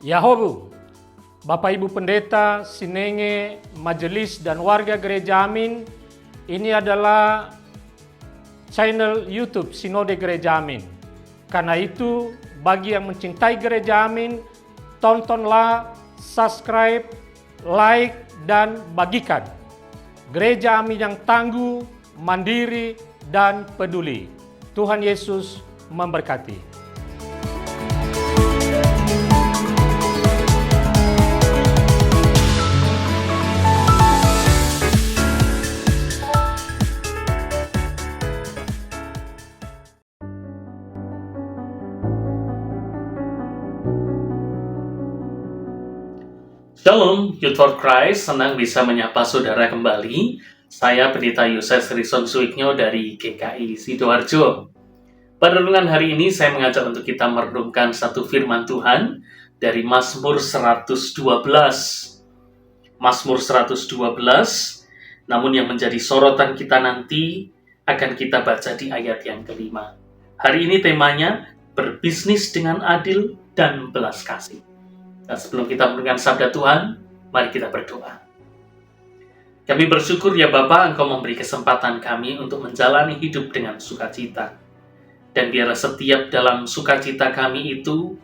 Yahobu, Bapak Ibu Pendeta, Sinenge, Majelis, dan warga Gereja Amin, ini adalah channel YouTube Sinode Gereja Amin. Karena itu, bagi yang mencintai Gereja Amin, tontonlah, subscribe, like, dan bagikan. Gereja Amin yang tangguh, mandiri, dan peduli. Tuhan Yesus memberkati. Shalom, Youth for Christ, senang bisa menyapa saudara kembali. Saya Pendeta Yoses Rison Suiknyo dari GKI Sidoarjo. Pada renungan hari ini saya mengajak untuk kita merenungkan satu firman Tuhan dari Mazmur 112. Mazmur 112, namun yang menjadi sorotan kita nanti akan kita baca di ayat yang kelima. Hari ini temanya berbisnis dengan adil dan belas kasih. Nah, sebelum kita mendengarkan sabda Tuhan, mari kita berdoa. Kami bersyukur ya Bapa, Engkau memberi kesempatan kami untuk menjalani hidup dengan sukacita. Dan biarlah setiap dalam sukacita kami itu,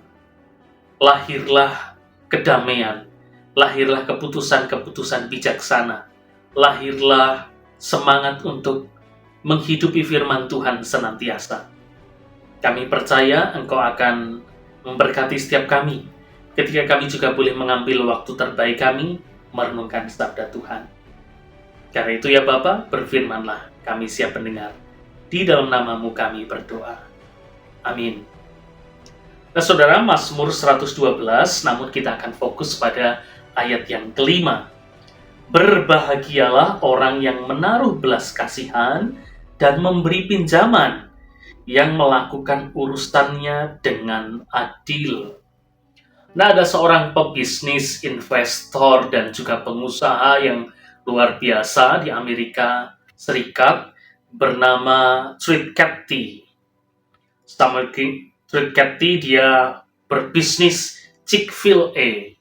lahirlah kedamaian, lahirlah keputusan-keputusan bijaksana, lahirlah semangat untuk menghidupi firman Tuhan senantiasa. Kami percaya Engkau akan memberkati setiap kami, ketika kami juga boleh mengambil waktu terbaik kami merenungkan sabda Tuhan. Karena itu ya Bapa, berfirmanlah, kami siap mendengar. Di dalam nama-Mu kami berdoa. Amin. Nah saudara, Mazmur 112, namun kita akan fokus pada ayat yang kelima. Berbahagialah orang yang menaruh belas kasihan dan memberi pinjaman, yang melakukan urusannya dengan adil. Nah, ada seorang pebisnis, investor, dan juga pengusaha yang luar biasa di Amerika Serikat bernama Treat Cathy. Treat Cathy, dia berbisnis Chick-fil-A.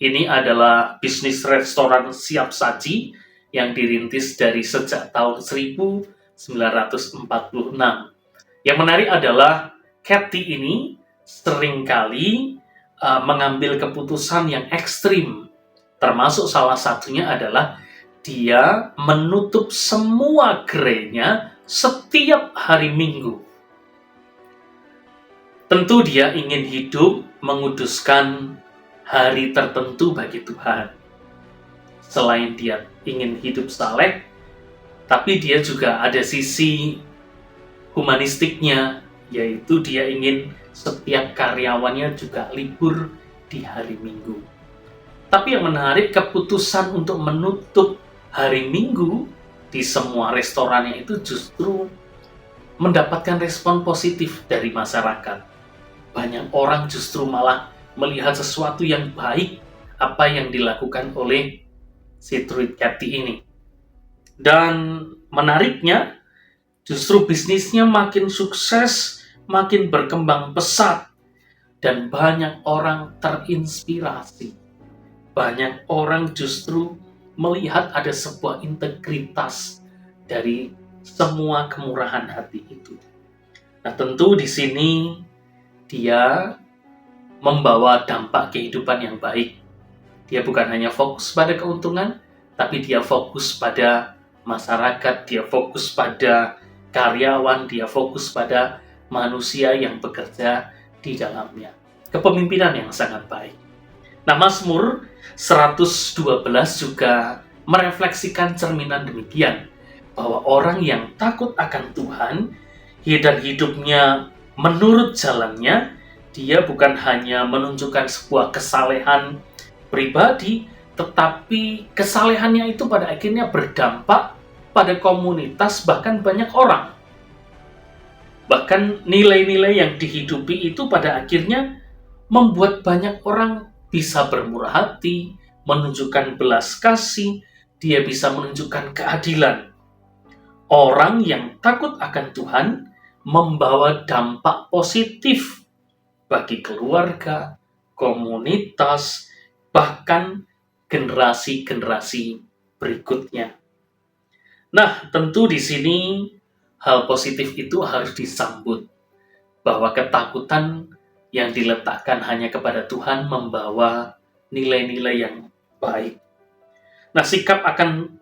Ini adalah bisnis restoran siap saji yang dirintis dari sejak tahun 1946. Yang menarik adalah Cathy ini seringkali mengambil keputusan yang ekstrim, termasuk salah satunya adalah dia menutup semua gerainya setiap hari Minggu. Tentu dia ingin hidup menguduskan hari tertentu bagi Tuhan. Selain dia ingin hidup saleh, tapi dia juga ada sisi humanistiknya, yaitu dia ingin setiap karyawannya juga libur di hari Minggu. Tapi yang menarik, keputusan untuk menutup hari Minggu di semua restorannya itu justru mendapatkan respon positif dari masyarakat. Banyak orang justru malah melihat sesuatu yang baik apa yang dilakukan oleh si Treat Cathy ini. Dan menariknya, justru bisnisnya makin sukses, makin berkembang pesat, dan banyak orang terinspirasi. Banyak orang justru melihat ada sebuah integritas dari semua kemurahan hati itu. Nah, tentu di sini dia membawa dampak kehidupan yang baik. Dia bukan hanya fokus pada keuntungan, tapi dia fokus pada masyarakat, dia fokus pada karyawan, dia fokus pada manusia yang bekerja di dalamnya. Kepemimpinan yang sangat baik. Nah, Mazmur 112 juga merefleksikan cerminan demikian, bahwa orang yang takut akan Tuhan dan hidupnya menurut jalannya, dia bukan hanya menunjukkan sebuah kesalehan pribadi, tetapi kesalehannya itu pada akhirnya berdampak pada komunitas, bahkan banyak orang. Bahkan nilai-nilai yang dihidupi itu pada akhirnya membuat banyak orang bisa bermurah hati, menunjukkan belas kasih, dia bisa menunjukkan keadilan. Orang yang takut akan Tuhan membawa dampak positif bagi keluarga, komunitas, bahkan generasi-generasi berikutnya. Nah, tentu di sini hal positif itu harus disambut, bahwa ketakutan yang diletakkan hanya kepada Tuhan membawa nilai-nilai yang baik. Nah, sikap akan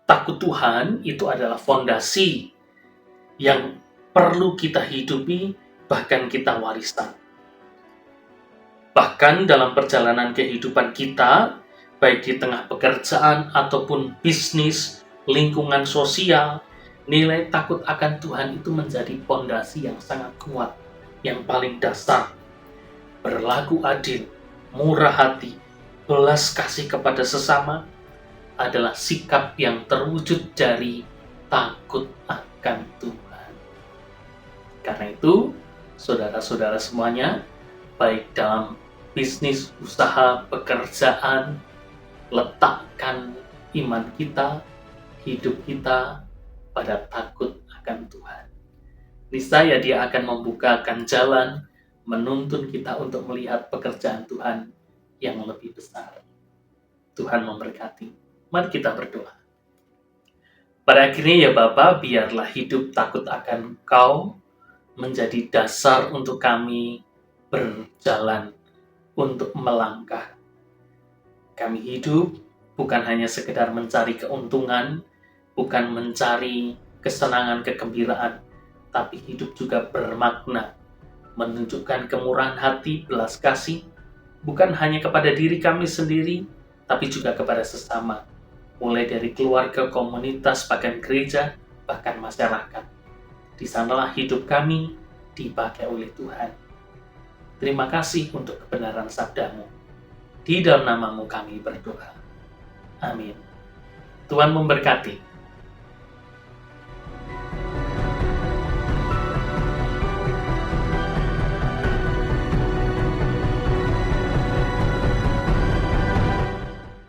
takut Tuhan itu adalah fondasi yang perlu kita hidupi, bahkan kita wariskan. Bahkan dalam perjalanan kehidupan kita, baik di tengah pekerjaan ataupun bisnis, lingkungan sosial, nilai takut akan Tuhan itu menjadi fondasi yang sangat kuat, yang paling dasar. Berlaku adil, murah hati, belas kasih kepada sesama adalah sikap yang terwujud dari takut akan Tuhan. Karena itu, saudara-saudara semuanya, baik dalam bisnis, usaha, pekerjaan, letakkan iman kita, hidup kita pada takut akan Tuhan. Niscaya Dia akan membukakan jalan, menuntun kita untuk melihat pekerjaan Tuhan yang lebih besar. Tuhan memberkati. Mari kita berdoa. Pada akhirnya ya Bapa, biarlah hidup takut akan Engkau menjadi dasar untuk kami berjalan, untuk melangkah. Kami hidup bukan hanya sekedar mencari keuntungan, bukan mencari kesenangan, kegembiraan, tapi hidup juga bermakna, menunjukkan kemurahan hati, belas kasih, bukan hanya kepada diri kami sendiri, tapi juga kepada sesama, mulai dari keluarga, komunitas, bahkan gereja, bahkan masyarakat. Di sanalah hidup kami dipakai oleh Tuhan. Terima kasih untuk kebenaran sabda-Mu. Di dalam nama-Mu kami berdoa. Amin. Tuhan memberkati.